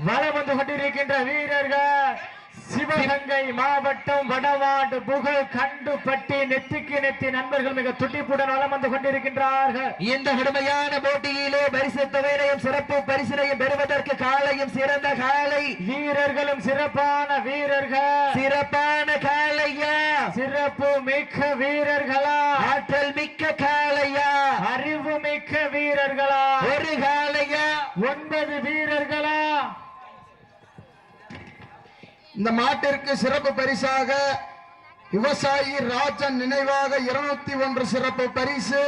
வலம் வந்து கொண்டிருக்கின்ற வீரர்கள் சிவகங்கை மாவட்டம் வடவாடு புகழ் கண்டுபட்டி நெத்திக்கு நெத்தி நண்பர்கள் மிக துடிப்புடன் வலம் வந்து கொண்டிருக்கின்றார்கள். இந்த கடுமையான போட்டியிலே பரிசு தொகையையும் சிறப்பு பரிசினையும் பெறுவதற்கு காலையும் சிறந்த காலை வீரர்களும் சிறப்பான வீரர்கள் சிறப்பான காலையா சிறப்பு மிக்க வீரர்களா ஆற்றல் மிக்க காலையா அறிவு மிக்க வீரர்களா ஒரு காலையா 9 வீரர்களா. இந்த மாட்டிற்கு சிறப்பு பரிசாக விவசாயி ராஜன் நினைவாக 201 சிறப்பு பரிசு.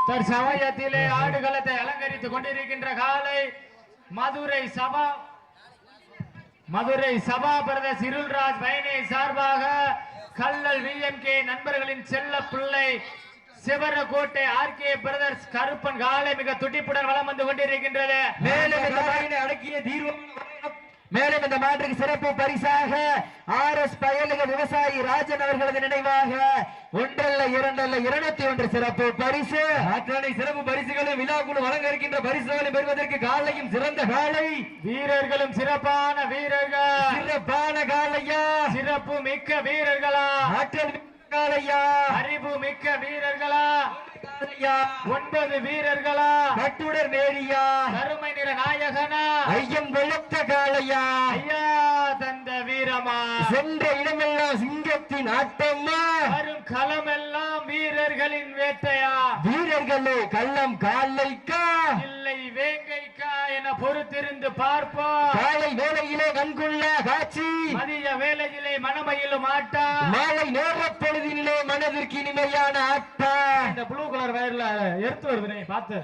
தற்சமயத்திலே ஆடுகளத்தை அலங்கரித்துக் கொண்டிருக்கின்ற காலை மதுரை சபா பிரதேச இருள்ராஜ் பயனை சார்பாக கல்லல் விஎம்கே நண்பர்களின் செல்ல பிள்ளை சிவரகோட்டை ஆர்கே பிரதர்ஸ் கருப்பன் காலை மிக துடிப்புடன் வலம் வந்து கொண்டிருக்கின்றது. மேலும் இந்த மாட்டினை அடக்கிய தீர்வும் மேலும் இந்த மாற்றுக்கு சிறப்பு பரிசாக RS பயலுக விவசாயி ராஜன் அவர்களது நினைவாக 1 அல்ல 2 அல்ல 201 சிறப்பு பரிசு. அத்தனை சிறப்பு பரிசுகளும் விழாக்குழு வழங்க இருக்கின்ற பரிசுகளை பெறுவதற்கு காலையும் சிறந்த காலை வீரர்களும் சிறப்பான வீரர்கள் சிறப்பான காலையா சிறப்பு மிக்க வீரர்களா ஆற்றல் காலையா அறிவு மிக்க வீரர்களா 9 வீரர்களா கட்டுடர் நேரியா கருமை நிற நாயகனா ஐயம் வெளுத்த காலையா ஐயா தந்த வீரமா சென்ற இடமெல்லாம் சிங்கத்தின் ஆட்டமா வரும் களமெல்லாம் வீரர்களின் வேட்டையா வீரர்களே கள்ளம் காலைக்கா இல்லை வேங்கைக்கா என பொறுத்திருந்து பார்ப்போம். காலை வேளையிலே கண்கொள்ள காட்சி மதிய வேளையிலே மனமையிலும் ஆட்டா மாலை நேர பொழுதிலே மனதிற்கு இனிமையான ஆட்டா. இந்த ப்ளூ கலர் வயர்ல எடுத்து வருது பார்த்து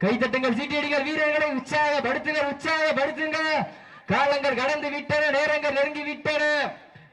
கைத்தட்டுங்கள் சீட்டியடிகள் வீரர்களை உற்சாகப்படுத்துங்க. காலங்கள் கடந்து விட்டன நேரங்கள் நெருங்கி விட்டன.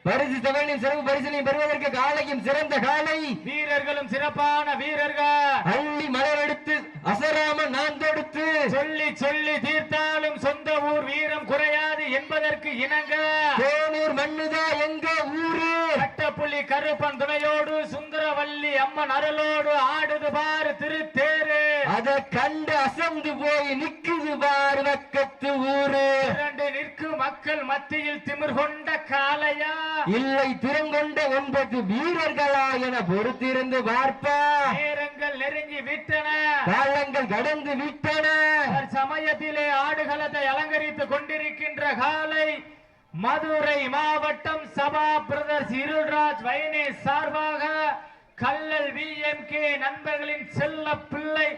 பரிசு தொகையின் சிறப்பு பரிசினை பெறுவதற்கு காலையும் சிறந்த காலை வீரர்களும் சிறப்பான வீரர்கள் அள்ளி மலரெடுத்து அசராம நான் தொடுத்து சொல்லி சொல்லி தீர்த்தாலும் சொந்த ஊர் வீரம் குறையாது என்பதற்கு இணங்க தேனூர் மண்ணுதா எங்க ஊரு கட்டப்புள்ளி கருப்பன் துணையோடு சுந்தரவல்லி அம்மன் அருளோடு ஆடுது பாரு திருத்தேரு அத கண்டு அசந்து போய் நிக்குது பாரு பக்கத்து ஊரு இரண்டு நிற்கும் மக்கள் மத்தியில் திமிர் கொண்ட காலையா இல்லை திறங்கொண்ட 9 வீரர்களா என பொறுத்திருந்து பார்ப்பா. நேரங்கள் நெருங்கி விட்டன காலங்கள் கடந்து விட்டன. சமயத்திலே ஆடுகளத்தை அலங்கரித்துக் கொண்டிருக்கின்ற காலை மதுரை மாவட்டம் சபா பிரதர்ஸ் இருள்ராஜ் வயனே சார்பாக கல்லல் விஎம்கே நண்பர்களின் செல்ல பிள்ளை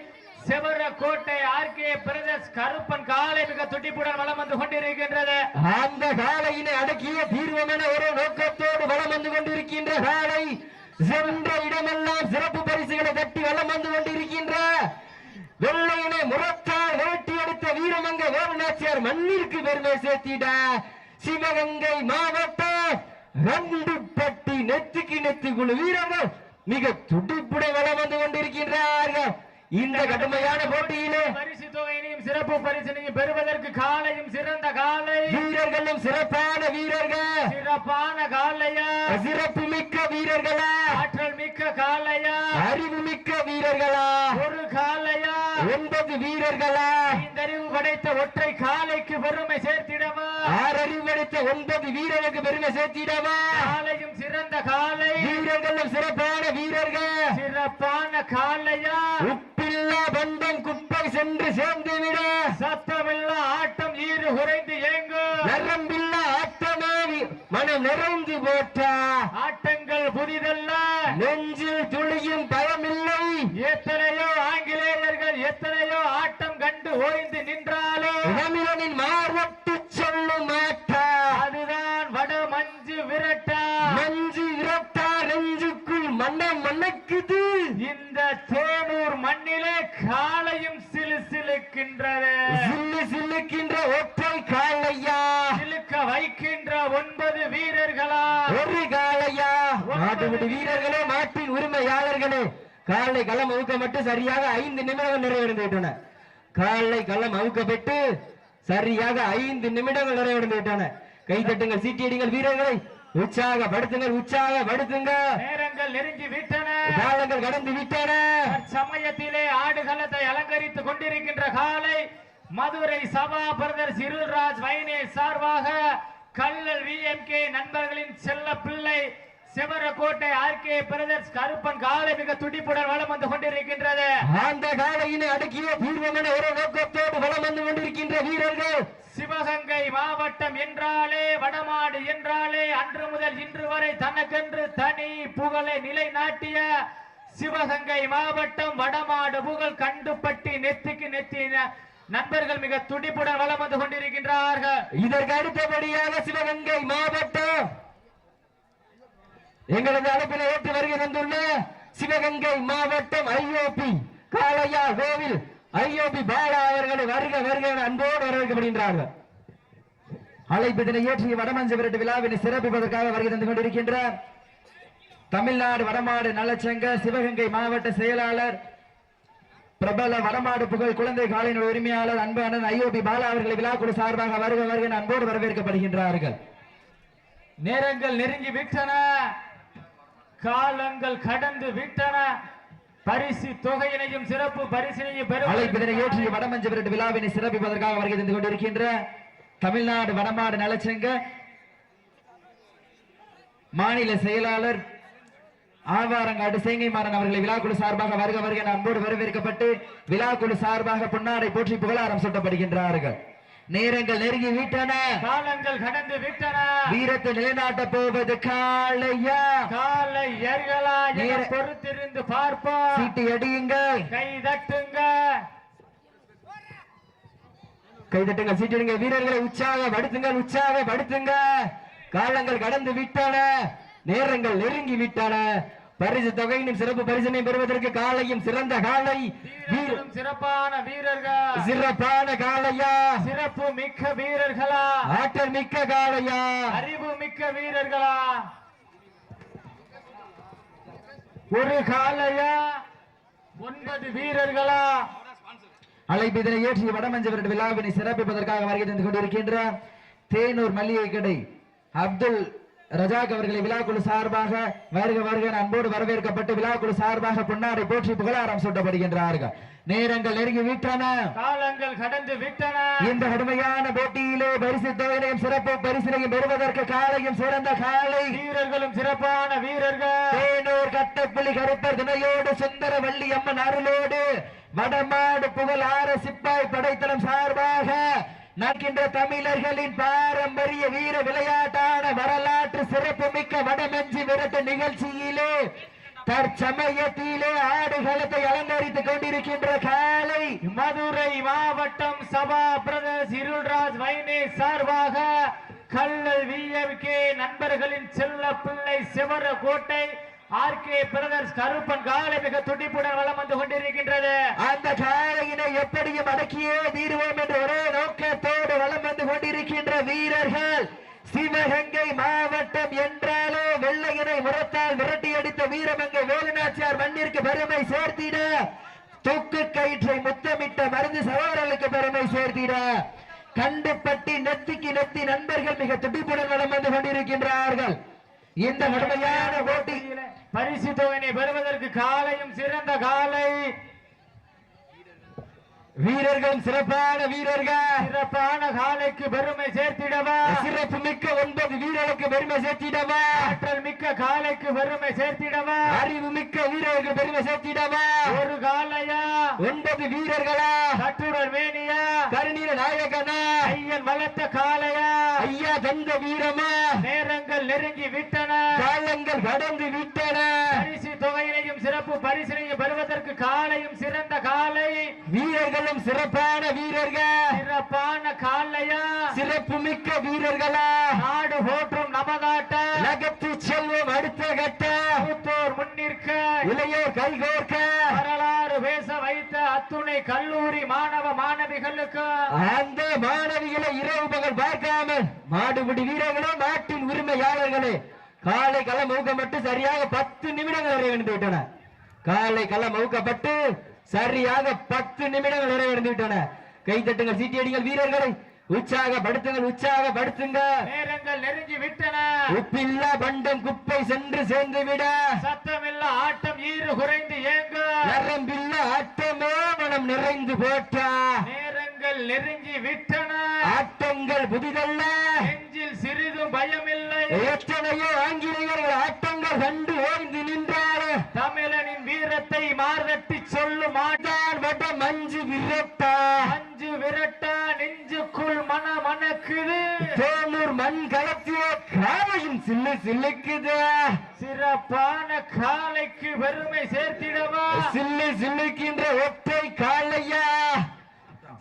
செவரகோட்டை ஆர்கே பிரதர்ஸ் கருப்பன் காலை மிக துடிப்புடன் வலம் வந்து கொண்டிருக்கின்றது. அந்த காலையினை அடக்கிய தீர்வம் என ஒரு நோக்கத்தோடு வலம் வந்து கொண்டிருக்கின்ற காலை சென்ற இடமெல்லாம் சிறப்பு பரிசுகளை தட்டி வலம் வந்து கொண்டிருக்கின்ற வெள்ளையினை முரத்தால் வேட்டி எடுத்த வீரமங்க வேலுநாச்சியார் மண்ணிற்கு பெருமை சேர்த்திட சிவகங்கை மாவட்டம் கண்டுபட்டி நெத்திக்கு நெத்தி குழு வீரர்கள் மிக துடிப்புடன் வலம் வந்து கொண்டிருக்கின்றார்கள். இந்த கடுமையான போட்டியிலே பரிசு தொகையினையும் சிறப்பு பரிசினையும் பெறுவதற்கு காலையும் சிறந்த காலை வீரர்களும் சிறப்பான வீரர்கள் சிறப்பான காலையா சிறப்பு மிக்க வீரர்களா ஆற்றல் மிக்க காலையா அறிவு மிக்க வீரர்களா ஒரு காலையா 9 வீரர்களா 5 அறிவு படைத்த ஒற்றை காலைக்கு பெருமை சேர்த்திடவா 6 அறிவு படைத்த 9 வீரர்களுக்கு பெருமை சேர்த்திடவா காலையும் சிறந்த காலை வீரர்களும் சிறப்பான வீரர்கள் சிறப்பான காலையா உப்பில்லா பண்டம் குப்பை சென்று சேர்ந்து விட சத்தமில்லா ஆட்டம் ஈறு குறைந்து ஏங்கு நரம்பில்லா ஆட்டமே மனம் நிறைந்து போட்டா ஆட்டங்கள் புதிதல்ல நெஞ்சில் துளியும் பயமில்லை எத்தனையோ ஆங்கிலேயர்கள் எத்தனையோ ஆட்டம் கண்டு ஓய்ந்து நின்றாலும் தமிழனின் மார்வட்டு சொல்லும் மாட்டா அதுதான் வட மஞ்சு விரட்டா மஞ்சு விரட்டா நெஞ்சுக்குள் மன்னம் மணக்குது. இந்த தேனூர் மண்ணிலே காலையும் சிலுக்கின்றது சில்லுக்கின்ற ஒற்றை காலையா சிலுக்க வைக்கின்ற 9 வீரர்களா ஒரு காலையா நாட்டுக்குடி வீரர்களே மாட்டின் உரிமையாளர்களே காலை களம் அவுக்கப்பட்டு சரியாக 5 நிமிடங்கள் நிறைவடைந்து விட்டன. காலை களம் அவுக்கப்பட்டு சரியாக 5 நிமிடங்கள் நிறைவடைந்து விட்டன. கைத்தட்டுங்கள் சீட்டியடிங்கள் வீரர்களை உற்சாகப்படுத்துங்க. நேரங்கள் நெருங்கி விட்டன காலங்கள் கடந்து விட்டன. சமயத்திலே ஆடுகளத்தை மதுரை சபா பிரதர்ஸ் இருள்ராஜ் வைனே சார்பாக கல்லல் விஎம்கே நண்பர்களின் செல்ல பிள்ளை சிவரகோட்டை ஆர்கே பிரதர்ஸ் கருப்பன் காலை மிக துடிப்புடன் வலம் வந்து கொண்டிருக்கின்றது. அந்த காலையினை அடக்கிய தீர்வமான ஒரு நோக்கத்தோடு வலம் வந்து கொண்டிருக்கின்ற வீரர்கள் சிவகங்கை மாவட்டம் என்றாலே வடமாடு என்றாலே அன்று முதல் இன்று வரை தனக்கென்று தனி புகழை நிலைநாட்டிய சிவகங்கை மாவட்டம் வடமாடு புகழ் கண்டுபட்டி நெத்திக்கு நெத்தி நண்பர்கள் மிக துடிப்புடன் வலம் வந்து கொண்டிருக்கின்றார்கள். இதற்கு அடுத்தபடியாக சிவகங்கை மாவட்டம் எங்களது அழைப்பில் ஏற்று வருகை தந்துள்ள சிவகங்கை மாவட்டம் ஐஓபி காளையா கோவில் ஐஓபி பாலா அவர்களை வருக வருக அன்போடு வரவேற்கப்படுகின்றார்கள். அழைப்பினை ஏற்றிய வடமஞ்ச விரட்டு விழாவினை சிறப்பிப்பதற்காக வருகை தந்து கொண்டிருக்கின்ற தமிழ்நாடு வடமாடு நலச்சங்க சிவகங்கை மாவட்ட செயலாளர் பிரபல வடமாடு புகழ் குழந்தை காலையின் உரிமையாளர் அன்பு அண்ணன் ஐஓபி பாலா அவர்களை விழாக்குழு சார்பாக வருக வருக அன்போடு வரவேற்கப்படுகின்றார்கள். நேரங்கள் நெருங்கி விட்டன, காலங்கள் கடந்து விட்டன. பரிசு தொகையினையும் சிறப்பு பரிசினையும் அழைப்பினை ஏற்றிய வடமஞ்ச விரட்டு விழாவினை சிறப்பிப்பதற்காக வருகை தந்து கொண்டிருக்கின்ற தமிழ்நாடு வடமாடு நலச்சங்க மாநில செயலாளர் ஆவாரங்காடு சேங்கைமாறன் அவர்களை விழாக்குழு சார்பாக வருக வருக அன்போடு வரவேற்கப்பட்டு விழாக்குழு சார்பாக பொன்னாடை போற்றி புகழாரம் சூட்டப்படுகின்றார்கள். நேரங்கள் நெருங்கி விட்டன, காலங்கள் கடந்து விட்டன. வீரத்தை நிலைநாட்ட போவது காளையா காளையர்களா என பொறுத்திருந்து பார்ப்போம். சீட்டி அடியுங்கள், கை தட்டுங்க, கை தட்டுங்கள், சீட்டிடுங்க. வீரர்களை உற்சாகப்படுத்துங்கள், உற்சாகப்படுத்துங்க. காலங்கள் கடந்து விட்டன, நேரங்கள் நெருங்கி விட்டன. பரிசு தொகையினும் சிறப்பு பரிசினை பெறுவதற்கு காலையும் சிறந்த காலை, சிறப்பான வீரர்கள், சிறப்பான காளையா, சிறப்பு மிக்க வீரர்களா, ஆற்றல் மிக்க காளையா, அறிவு மிக்க வீரர்களா, ஒரு காளையா 9 வீரர்களா. அழைப்பிதனை ஏற்றிய வடமஞ்ச விரட்டு விழாவினை சிறப்பிப்பதற்காக வருகை தந்து கொண்டிருக்கின்ற தேனூர் மல்லிகை கடை அப்துல் ரஜாக் அவர்களை விழாக்குழு சார்பாக வருக வருக அன்போடு வரவேற்கப்பட்டு விழாக்குழு சார்பாக பொன்னாடை போற்றி புகழாரம் சூட்டப்படுகின்றார்கள். நேரங்கள் நெருங்கி விட்டன, காலங்கள் கடந்து விட்டன. இந்த கடுமையான போட்டியிலே பரிசு தொகையினையும் சிறப்பு பரிசினையும் பெறுவதற்கு காலையும் சிறந்த காலை, வீரர்களும் சிறப்பான வீரர்கள். தேனூர் கட்டப்புலி கருப்பர் துணையோடு சுந்தர வள்ளி அம்மன் அருளோடு வடமாடு புகழ் ஆர சிப்பாய் படைத்தளம் சார்பாக நடக்கின்ற தமிழர்களின் பாரம்பரிய வீர விளையாட்டான வரலாற்று சிறப்பு மிக்க வடமஞ்சி விரட்டு நிகழ்ச்சியிலே தற்சமயத்திலே ஆடுகளத்தை அலங்கரித்துக் கொண்டிருக்கின்ற காலை மதுரை மாவட்டம் சபா பிரதர்ஸ் இருள்ராஜ் வைனே சார்பாக கல்லல் விஎம்கே நண்பர்களின் செல்ல பிள்ளை சிவரகோட்டை ஆர்கே பிரதர்ஸ் கருப்பன் காலை மிக துடிப்புடன் வலம் வந்து கொண்டிருக்கின்றது. அந்த காலையினை எப்படியும் அடக்கியே தீர்வோம் என்ற ஒரே நோக்கத்தோடு வலம் வந்து கொண்டிருக்கின்ற வீரர்கள் சிவகங்கை மாவட்டம் என்றாலே வெள்ளையனை முரத்தால் விரட்டி அடித்த வீரமங்கை வேலுநாச்சியார் மண்ணிற்கு பெருமை சேர்த்திட, தூக்கு கயிற்றை முத்தமிட்ட மருந்து சகோதரர்களுக்கு பெருமை சேர்த்திட, கண்டுபட்டி நெத்திக்கு நெத்தி நண்பர்கள் மிக துடிப்புடன் வலம் வந்து கொண்டிருக்கின்றார்கள். இந்த கடுமையான போட்டி பரிசு தொகையினை பெறுவதற்கு காலையும் சிறந்த காலை, வீரர்கள் சிறப்பான வீரர்கள், சிறப்பான காலைக்கு பெருமை சேர்த்திடவா, சிறப்பு மிக்க 9 வீரர்களுக்கு பெருமை சேர்த்திடவா, ஆற்றல் மிக்க காலைக்கு பெருமை சேர்த்திடவா, அறிவு மிக்க வீரர்களுக்கு பெருமை சேர்த்திடவா, ஒரு காலையா 9 வீரர்களா, கட்டுடர் வேணியா, கருநீர நாயகனா, ஐயன் வளர்த்த காலையா, ஐயா தந்த வீரமா. நேரங்கள் நெருங்கி விட்டன, காலங்கள் கடந்து விட்டன. பரிசு தொகையினையும் சிறப்பு பரிசினையும் பெறுவதற்கு காலையும் சிறந்த காலை, வீரர்களும் சிறப்பான வீரர்கள், சிறப்பான காலையா, சிறப்பு மிக்க வீரர்களா, நாடு போற்றும் நமதாட்ட நகர்த்தி செல்வம் அடுத்த கட்ட, மூத்தோர் முன்னிற்க இளையோர் கைகோர்க்க, வரலாறு பேச வைத்த அத்துணை கல்லூரி மாணவ மாணவிகளுக்கு அந்த மாணவிகளை இரவு பகல் பார்க்காமல் மாடுபிடி வீரர்களும் நாட்டின் உரிமையாளர்களே காலை களம் ஊக்கப்பட்டு சரியாக 10 நிமிடங்கள் நிறைவடைந்து விட்டன. காலை களம் ஊக்கப்பட்டு சரியாக 10 நிமிடங்கள் நிறைவடைந்து விட்டன. கைத்தட்டுங்கள், சீட்டியடிகள், வீரர்களை உற்சாகப்படுத்துங்கள், உற்சாகப்படுத்துங்க. நேரங்கள் நெருங்கி விட்டன. உப்பில்லா பண்டம் குப்பை சென்று சேர்ந்து விட, சத்தமில்ல ஆட்டம் ஈறு குறைந்து ஏங்க, நரம்பில்ல ஆட்டமே மனம் நிறைந்து போட்டா. நேரங்கள் காலங்கள் நெருங்கி விட்டன. ஆட்டங்கள் புதிதல்ல, நெஞ்சில் சிறிதும் பயமில்லை. எத்தனையோ ஆங்கிலேயர்கள் ஆட்டங்கள் கண்டு ஓய்ந்து நின்றார். தமிழனின் வீரத்தை மார்தட்டி சொல்லும் மாட்டான் வட மஞ்சு விரட்டா, மஞ்சு விரட்டா நெஞ்சுக்குள் மனக்குது. தேனூர் மண் களத்திய காலையும் சில்லு சில்லுக்குது. சிறப்பான காலைக்கு பெருமை சேர்த்திடவா, சில்லு சில்லுக்கின்ற ஒற்றை காலையா,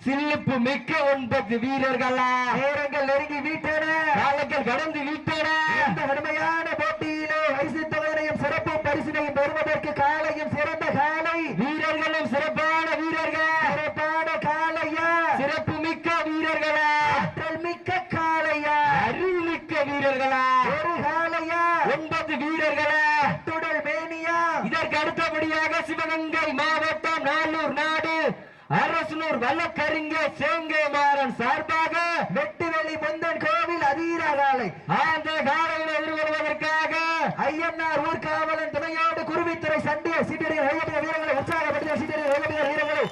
சில்லுப்பு மிக்க 9 வீரர்களா. நேரங்கள் நெருங்கி விட்டன, காலங்கள் கடந்து விட்டன. இந்த கடுமையான போட்டியிலே பரிசு தொகையையும் சிறப்பு பரிசினையும் பெறுவதற்கு காலையும் சிறந்த காலை, வீரர்களும் சிறப்பான வீரர்கள், சிறப்பான காலையா, சிறப்பு மிக்க வீரர்களா, ஆற்றல் மிக்க காலையா, அறிவு மிக்க வீரர்களா, ஒரு காலையா, 9 வீரர்களா, துடல் மேனியா. இதற்கு அடுத்தபடியாக சிவகங்கை மாவட்டம் நாளூர் நாடு அரசனூர் வழக்கறிஞர் சேங்கை மாறன் சார்பாக வெட்டுவெளி முந்தன் கோவில் அதீர காலை. அந்த காலையில் எதிர்கொள்வதற்காக ஐயன்னார் ஊர்காவலன் துணையோடு குருவித்துறை சண்டிய சீட்டடிகள் வீரர்களை உற்சாகப்படுத்திய சீட்டடிகள் வீரர்களை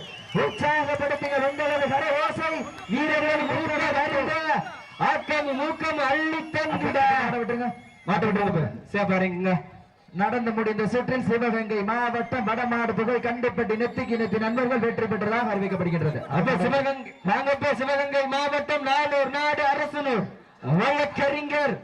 உற்சாகப்படுத்திய உங்களது கரை ஓசை வீரர்கள் ஆக்கம் மூக்கம் அள்ளி தந்திட மாட்ட விட்டுருங்க சேப்பாருங்க. நடந்து முடிந்த சுற்றில் சிவகங்கை மாவட்டம் வடமாடு புகை கண்டிப்பட்டி நெத்திக்கு நெத்தி நண்பர்கள் வெற்றி பெற்றதாக அறிவிக்கப்படுகின்றது. அப்ப சிவகங்கை நாங்க சிவகங்கை மாவட்டம் நாளூர் நாடு அரசனூர் வழக்கறிஞர்